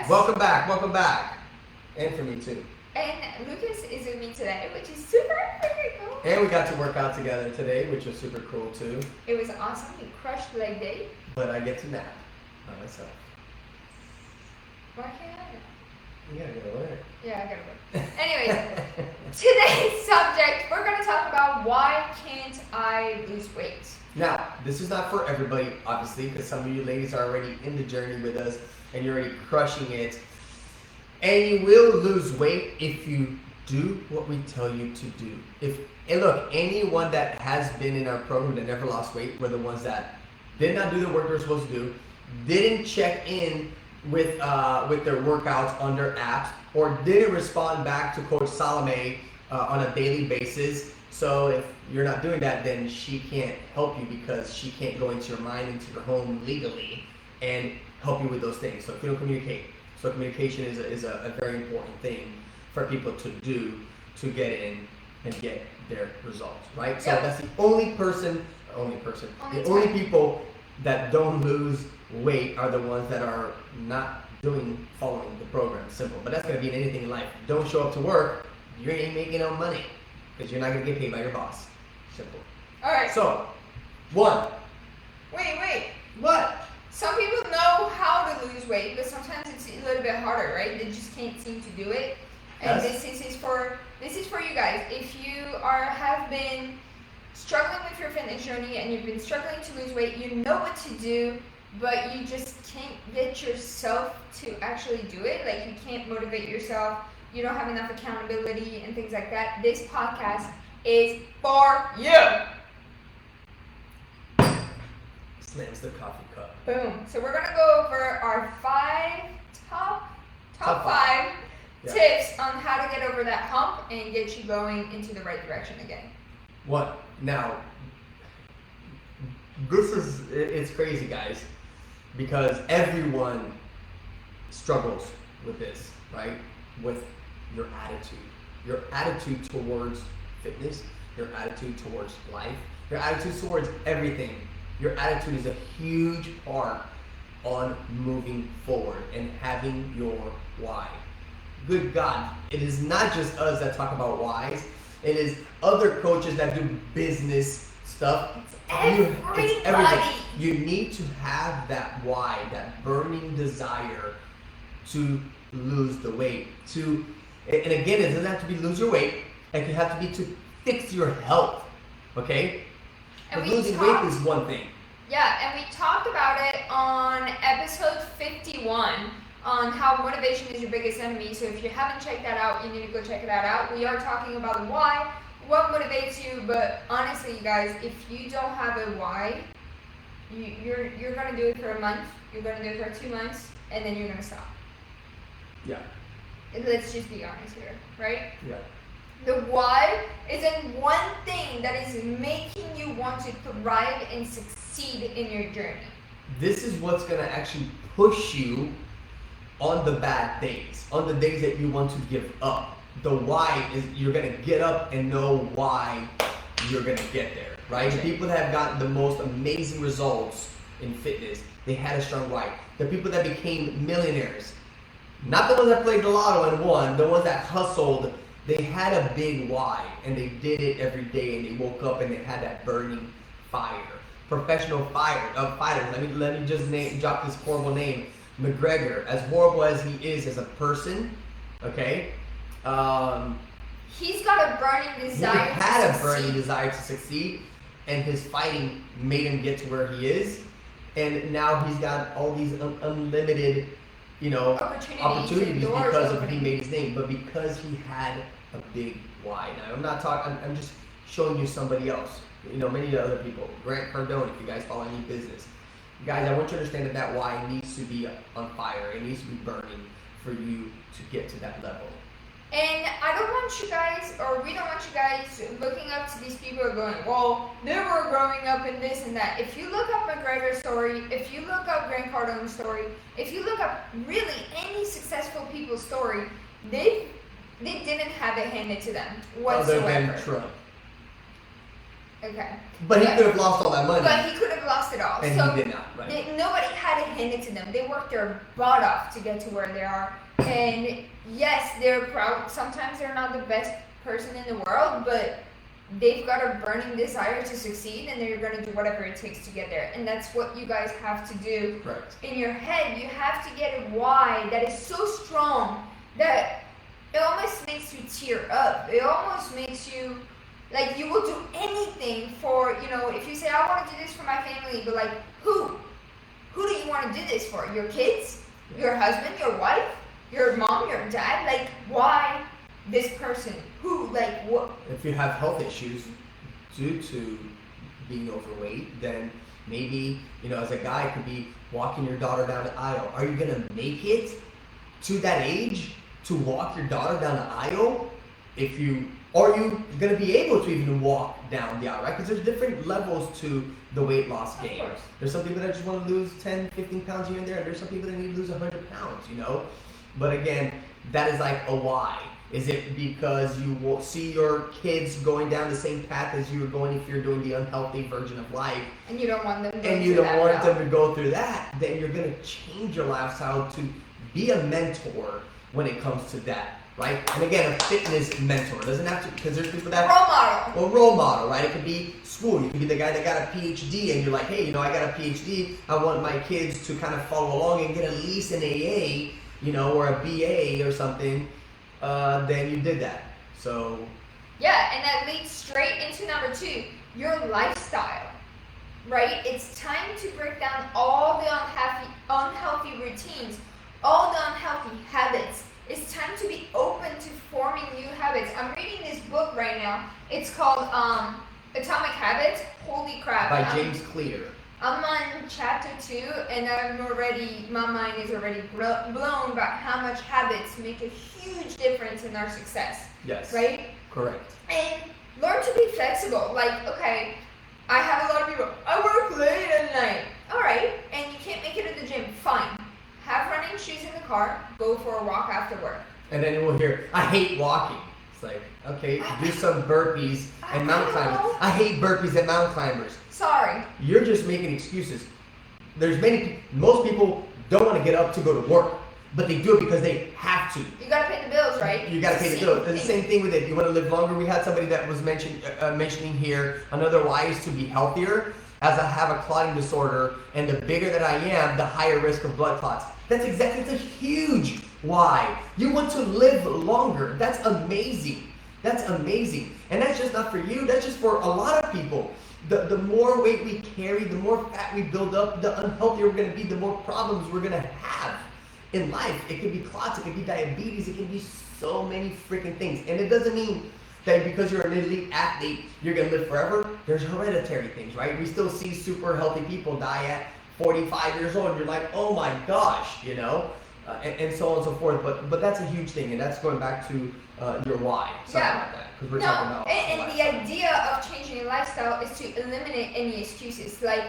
Yes. Welcome back. And for me too. And Lucas is with me today, which is super freaking cool. And we got to work out together today, which was super cool too. It was awesome. We crushed leg day. But I get to nap by myself. Why can't I? You gotta go to work. Yeah, I gotta work. Anyways, today's subject, we're gonna talk about why can't I lose weight? Now, this is not for everybody, obviously, because some of you ladies are already in the journey with us and you're already crushing it. And you will lose weight if you do what we tell you to do. And look, anyone that has been in our program that never lost weight were the ones that did not do the work they're supposed to do, didn't check in with their workouts on their apps, or didn't respond back to Coach Salomé on a daily basis. So if you're not doing that, then she can't help you because she can't go into your mind, into your home legally and help you with those things. So if you don't communicate. So communication is a very important thing for people to do to get in and get their results, right? So that's the only people that don't lose weight are the ones that are not following the program. Simple. But that's going to be in anything in life. Don't show up to work, you ain't making no money because you're not going to get paid by your boss. Simple. All right. So, one. Wait. What? Some people know how to lose weight, but sometimes it's a little bit harder, right? They just can't seem to do it. And Yes. this is for you guys. If you have been struggling with your fitness journey and you've been struggling to lose weight, you know what to do, but you just can't get yourself to actually do it. Like, you can't motivate yourself. You don't have enough accountability and things like that. This podcast is for you. Slams the coffee cup. Boom. So we're gonna go over our top five tips on how to get over that hump and get you going into the right direction again. What? Now, it's crazy, guys, because everyone struggles with this, right? With your attitude towards fitness, your attitude towards life, your attitude towards everything. Your attitude is a huge part on moving forward and having your why. Good God, it is not just us that talk about whys. It is other coaches that do business stuff. It's everybody. Everything. You need to have that why, that burning desire to lose the weight. And again, it doesn't have to be lose your weight. It can have to be to fix your health. Okay? And but losing weight is one thing. Yeah, and we talked about it on episode 51 on how motivation is your biggest enemy. So if you haven't checked that out, you need to go check that out. We are talking about the why, what motivates you, but honestly, you guys, if you don't have a why, you're going to do it for a month, you're going to do it for 2 months, and then you're going to stop. Yeah. Let's just be honest here, right? Yeah. The why isn't one thing that is making you want to thrive and succeed in your journey. This is what's going to actually push you on the bad days, on the days that you want to give up. The why is you're going to get up and know why you're going to get there, right? The people that have gotten the most amazing results in fitness, they had a strong why. The people that became millionaires, not the ones that played the lotto and won, the ones that hustled, they had a big why, and they did it every day, and they woke up and they had that burning fire. Professional fighters. Let me just drop this horrible name, McGregor. As horrible as he is as a person, okay. He's got a burning desire. He had a burning desire to succeed, and his fighting made him get to where he is, and now he's got all these unlimited, opportunities because of he made his name, but because he had a big why. Now I'm not talking. I'm just showing you somebody else. Many other people. Grant Cardone, if you guys follow any business, guys, I want you to understand that why needs to be on fire. It needs to be burning for you to get to that level. And I don't want you guys, or we don't want you guys looking up to these people and going, well, they were growing up in this and that. If you look up McGregor's story, if you look up Grant Cardone's story, if you look up really any successful people's story, they didn't have it handed to them whatsoever. Other than Trump. Okay. But he could have lost all that money. But he could have lost it all. And so he did not, right? Nobody had it hand it to them. They work their butt off to get to where they are. And yes, they're proud. Sometimes they're not the best person in the world, but they've got a burning desire to succeed, and they're going to do whatever it takes to get there. And that's what you guys have to do. Right. In your head. You have to get a why that is so strong that it almost makes you tear up. It almost makes you, like, you will do anything for, if you say, I want to do this for my family, but like, who do you want to do this for? Your kids? Your husband? Your wife? Your mom? Your dad? Like, why this person? Who? Like, what? If you have health issues due to being overweight, then maybe, as a guy, it could be walking your daughter down the aisle. Are you going to make it to that age to walk your daughter down the aisle? Are you going to be able to even walk down the aisle, right? Because there's different levels to the weight loss game. There's some people that just want to lose 10, 15 pounds here and there, and there's some people that need to lose 100 pounds, But again, that is like a why. Is it because you will see your kids going down the same path as you are going if you're doing the unhealthy version of life? And you don't want them to go and you don't want them to go through that, then you're going to change your lifestyle to be a mentor when it comes to that, right? And again, a fitness mentor. It doesn't have to, because there's people that... Role model, right? It could be school. You could be the guy that got a PhD and you're like, hey, I got a PhD. I want my kids to kind of follow along and get at least an AA, or a BA or something. Then you did that. So... Yeah, and that leads straight into number 2, your lifestyle, right? It's time to break down all the unhealthy routines, all the unhealthy habits. It's time to be open to forming new habits. I'm reading this book right now. It's called Atomic Habits. Holy crap. By James Clear. I'm on chapter 2, and my mind is already blown about how much habits make a huge difference in our success. Yes. Right? Correct. And learn to be flexible. Like, okay, I have a lot of people, I work late at night. All right, and you can't make it at the gym. Fine. Have running shoes in the car. Go for a walk after work. And then we'll hear, I hate walking. It's like, okay, do some burpees and mountain climbers. I hate burpees and mountain climbers. Sorry. You're just making excuses. Most people don't want to get up to go to work, but they do it because they have to. You gotta pay the bills, right? You gotta pay the bills. It's the same thing with it. You want to live longer. We had somebody that was mentioning here, another why is to be healthier. As I have a clotting disorder, and the bigger that I am, the higher risk of blood clots. It's a huge why. You want to live longer. That's amazing. And that's just not for you. That's just for a lot of people. The more weight we carry, the more fat we build up, the unhealthier we're going to be, the more problems we're going to have in life. It could be clots, it could be diabetes, it can be so many freaking things. And it doesn't mean that because you're an elite athlete, you're going to live forever. There's hereditary things, right? We still see super healthy people die at 45 years old. You're like, oh my gosh, and so on and so forth. But that's a huge thing, and that's going back to your why. Something like that. Because we're talking about and the idea of changing your lifestyle is to eliminate any excuses. Like,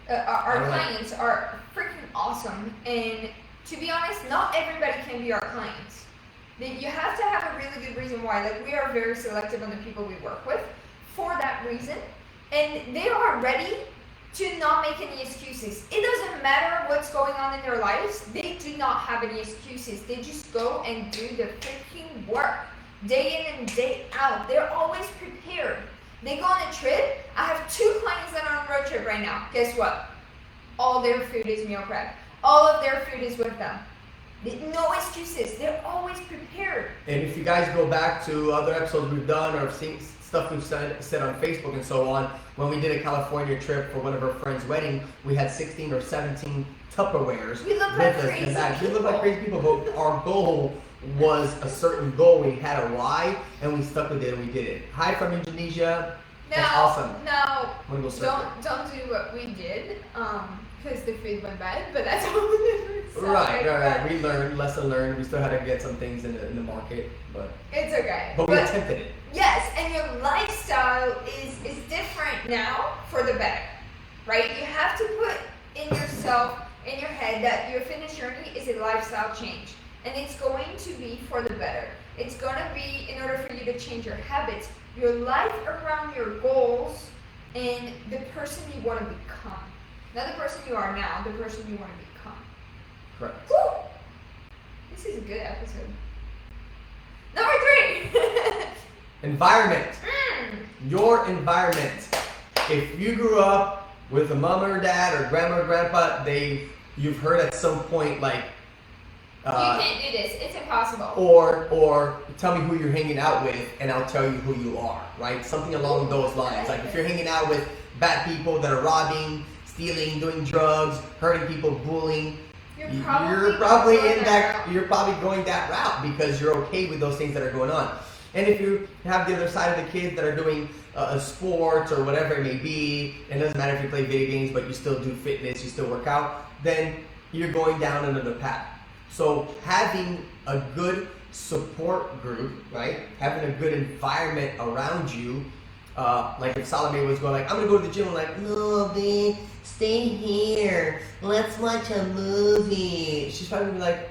our clients are freaking awesome, and to be honest, not everybody can be our clients. You have to have a really good reason why. Like, we are very selective on the people we work with for that reason, and they are ready to not make any excuses. It doesn't matter what's going on in their lives. They do not have any excuses. They just go and do the freaking work day in and day out. They're always prepared. They go on a trip. I have 2 clients that are on a road trip right now. Guess what? All their food is meal prep. All of their food is with them. No excuses. They're always prepared. And if you guys go back to other episodes we've done or seen stuff we've said on Facebook and so on, when we did a California trip for one of our friends' wedding, we had 16 or 17 Tupperwares. We look like crazy people. We look like crazy people, but our goal was a certain goal. We had a why, and we stuck with it, and we did it. Hi from Indonesia. That's awesome. No, don't do what we did, because the food went bad, but that's all Right. We learned, lesson learned. We still had to get some things in the market, but it's okay. But we attempted it. Yes, and your lifestyle is different now for the better, right? You have to put in your head that your fitness journey is a lifestyle change, and it's going to be for the better. It's going to be in order for you to change your habits, your life around your goals, and the person you want to become. Not the person you are now, the person you want to become. Correct. Woo! This is a good episode. Number 3. Environment. Your environment. If you grew up with a mom or dad or grandma or grandpa, you've heard at some point like you can't do this. It's impossible. Or tell me who you're hanging out with and I'll tell you who you are, right? Something along those lines. Like if you're hanging out with bad people that are robbing, stealing, doing drugs, hurting people, bullying, you're probably going that route because you're okay with those things that are going on. And if you have the other side of the kids that are doing a sport or whatever it may be, it doesn't matter if you play video games, but you still do fitness, you still work out, then you're going down another path. So having a good support group, right? Having a good environment around you, like if Salomé was going like, I'm gonna go to the gym, I'm like, no, babe, stay here. Let's watch a movie. She's probably gonna be like,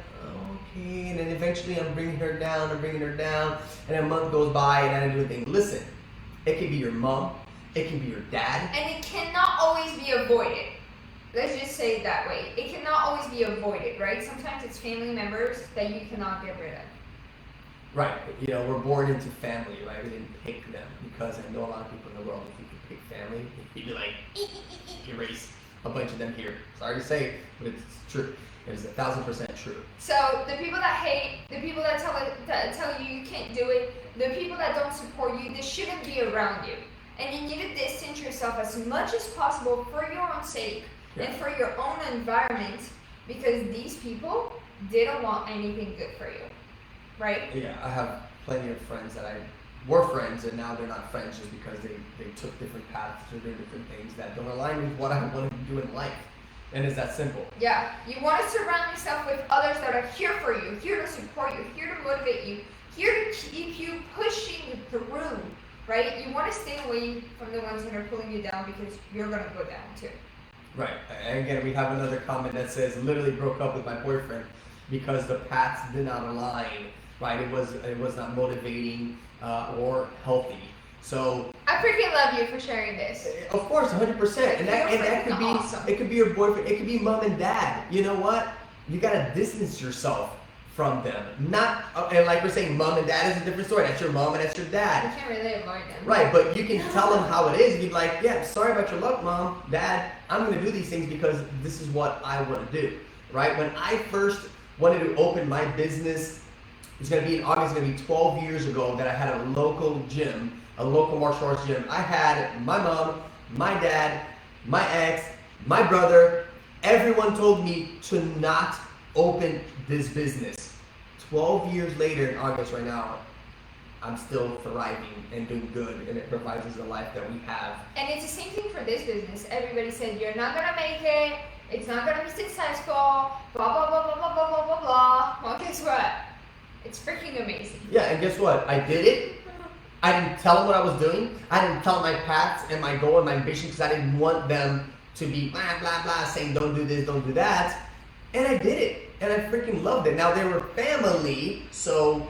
okay, and then eventually I'm bringing her down, and a month goes by and I don't do anything. Listen, it can be your mom, it can be your dad. And it cannot always be avoided. Let's just say it that way. It cannot always be avoided, right? Sometimes it's family members that you cannot get rid of. Right, you know, we're born into family, right? We didn't pick them because I know a lot of people in the world, if you could pick family, you'd be like, erase a bunch of them here. Sorry to say, but it's true. It is 1,000% true. So the people that hate, the people that tell you you can't do it, the people that don't support you, they shouldn't be around you. And you need to distance yourself as much as possible for your own sake and for your own environment, because these people didn't want anything good for you, right? Yeah, I have plenty of friends that were friends and now they're not friends just because they took different paths or doing different things that don't align with what I wanted to do in life. And it's that simple. Yeah, you want to surround yourself with others that are here for you, here to support you, here to motivate you, here to keep you pushing through, right? You want to stay away from the ones that are pulling you down because you're going to go down too. Right. And again, we have another comment that says, literally broke up with my boyfriend because the paths did not align, right? It was not motivating or healthy. So I freaking love you for sharing this. Of course, 100%. And that could be awesome. It could be your boyfriend, it could be mom and dad. You know what? You gotta distance yourself from them. Not and like we're saying, mom and dad is a different story. That's your mom and that's your dad. You can't really avoid them. Right, but you can tell them how it is. You can be like, yeah, sorry about your luck, mom, dad. I'm gonna do these things because this is what I want to do. Right? When I first wanted to open my business, it's gonna be in August, it's gonna be 12 years ago that I had a local gym. A local martial arts gym. I had my mom, my dad, my ex, my brother. Everyone told me to not open this business. 12 years later in August right now, I'm still thriving and doing good, and it provides us the life that we have. And it's the same thing for this business. Everybody said, you're not going to make it, it's not going to be successful, blah, blah, blah, blah, blah, blah, blah, blah, blah. Well, guess what? It's freaking amazing. Yeah, and guess what? I did it. I didn't tell them what I was doing. I didn't tell them my paths and my goal and my ambition because I didn't want them to be blah, blah, blah, saying don't do this, don't do that. And I did it. And I freaking loved it. Now, they were family, so,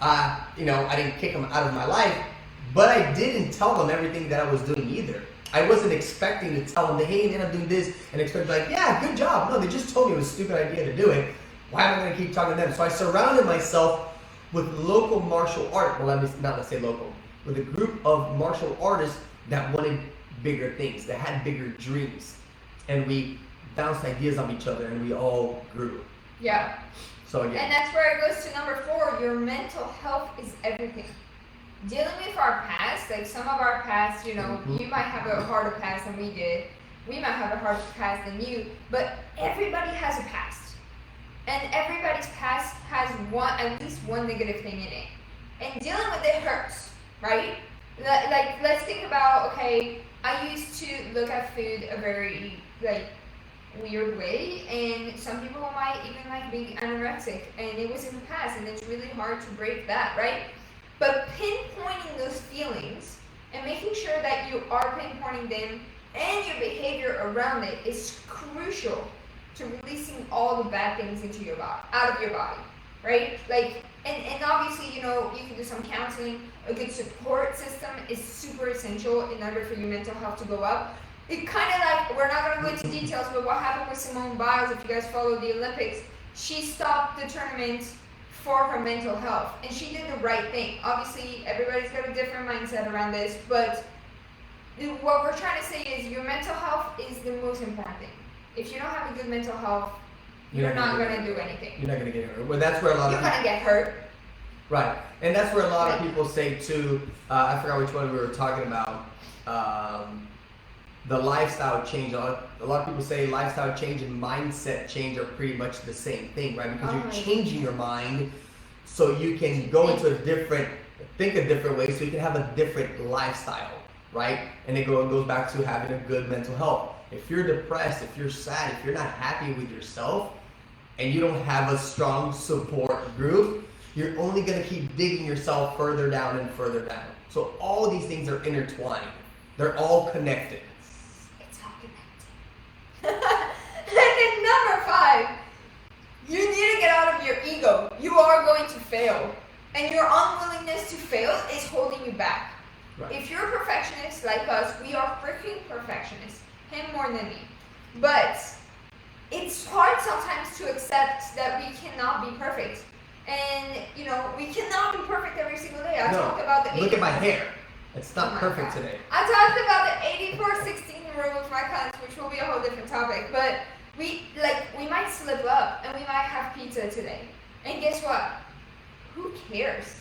I didn't kick them out of my life. But I didn't tell them everything that I was doing either. I wasn't expecting to tell them, hey, man, I'm doing this, and expect like, yeah, good job. No, they just told me it was a stupid idea to do it. Why am I going to keep talking to them? So I surrounded myself with local martial art, let's say local, with a group of martial artists that wanted bigger things, that had bigger dreams. And we bounced ideas off each other and we all grew. Yeah. So again. And that's where it goes to number 4, your mental health is everything. Dealing with our past, like some of our past, you might have a harder past than we did. We might have a harder past than you, but everybody has a past. And everybody's past has at least one negative thing in it. And dealing with it hurts, right? Like, let's think about, okay, I used to look at food a very, weird way, and some people might even, be anorexic, and it was in the past, and it's really hard to break that, right? But pinpointing those feelings and making sure that you are pinpointing them and your behavior around it is crucial to releasing all the bad things into your body, out of your body, right? And obviously, you can do some counseling. A good support system is super essential in order for your mental health to go up. it kind of like, we're not going to go into details, but what happened with Simone Biles, if you guys follow the Olympics, she stopped the tournament for her mental health, and she did the right thing. Obviously, everybody's got a different mindset around this, but what we're trying to say is your mental health is the most important thing. If you don't have a good mental health, you're not going to do anything. You're not going to get hurt. Well, that's where a lot you're of going to get hurt. Right, and that's where a lot of people say too. I forgot which one we were talking about. The lifestyle change. A lot of people say lifestyle change and mindset change are pretty much the same thing, right? Because you're changing your mind so you can go into think a different way, so you can have a different lifestyle, right? And it goes back to having a good mental health. If you're depressed, if you're sad, if you're not happy with yourself, and you don't have a strong support group, you're only going to keep digging yourself further down and further down. So all these things are intertwined. They're all connected. It's all connected. And then number 5, you need to get out of your ego. You are going to fail. And your unwillingness to fail is holding you back. Right. If you're a perfectionist like us, we are freaking perfectionists. Him more than me. But it's hard sometimes to accept that we cannot be perfect. And, we cannot be perfect every single day. I talked about the look at my hair. It's not perfect today. I talked about the 84-16 rule with my clients, which will be a whole different topic. But we might slip up and we might have pizza today. And guess what? Who cares?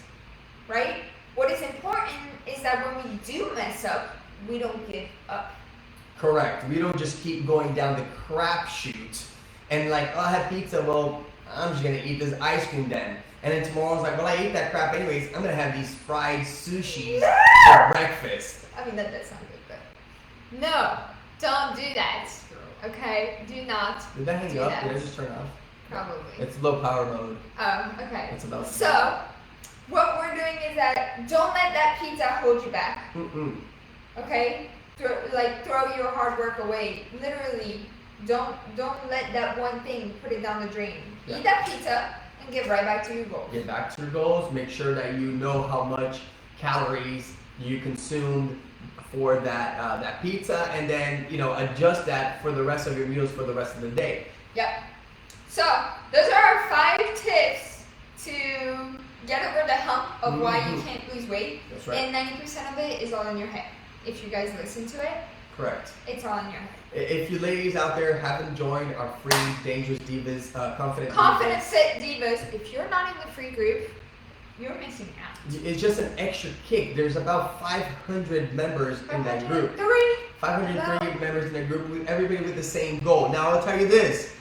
Right? What is important is that when we do mess up, we don't give up. Correct. We don't just keep going down the crapshoot and I had pizza, well, I'm just going to eat this ice cream then. And then tomorrow's like, well, I ate that crap anyways. I'm going to have these fried sushis for breakfast. I mean, that does sound good, but no, don't do that. Okay? Do not. Did that hang do up? that. Did I just turn off? Probably. It's low power mode. Oh, okay. It's about so, what we're doing is that don't let that pizza hold you back. Okay? Throw your hard work away. Literally, don't let that one thing put it down the drain. Yeah. Eat that pizza and get right back to your goals. Get back to your goals. Make sure that you know how much calories you consumed for that pizza, and then adjust that for the rest of your meals for the rest of the day. Yep. So those are our 5 tips to get over the hump of why you can't lose weight. That's right. And 90% of it is all in your head. If you guys listen to it, correct. It's all in your head. If you ladies out there haven't joined our free Dangerous Divas Confident Fit Divas, if you're not in the free group, you're missing out. It's just an extra kick. There's about 500 members in that group. 503 members in that group, with everybody with the same goal. Now I'll tell you this: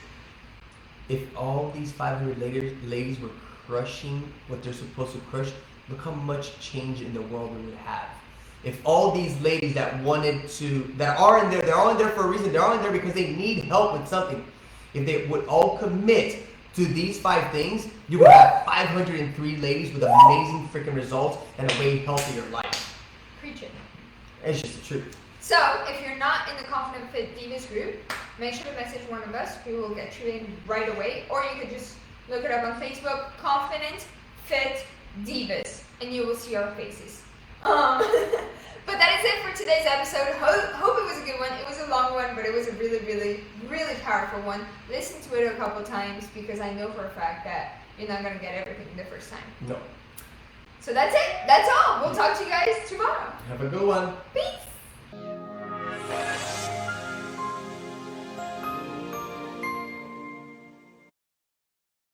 if all these 500 ladies were crushing what they're supposed to crush, look how much change in the world we would have. If all these ladies that are in there, they're all in there for a reason. They're all in there because they need help with something. If they would all commit to these 5 things, you would have 503 ladies with amazing freaking results and a way healthier life. Preach it. It's just the truth. So, if you're not in the Confident Fit Divas group, make sure to message one of us. We will get you in right away. Or you could just look it up on Facebook, Confident Fit Divas, and you will see our faces. But that is it for today's episode. Hope it was a good one. It was a long one, but it was a really, really, really powerful one. Listen to it a couple times because I know for a fact that you're not going to get everything the first time. No. So that's it. That's all. We'll talk to you guys tomorrow. Have a good one. Peace.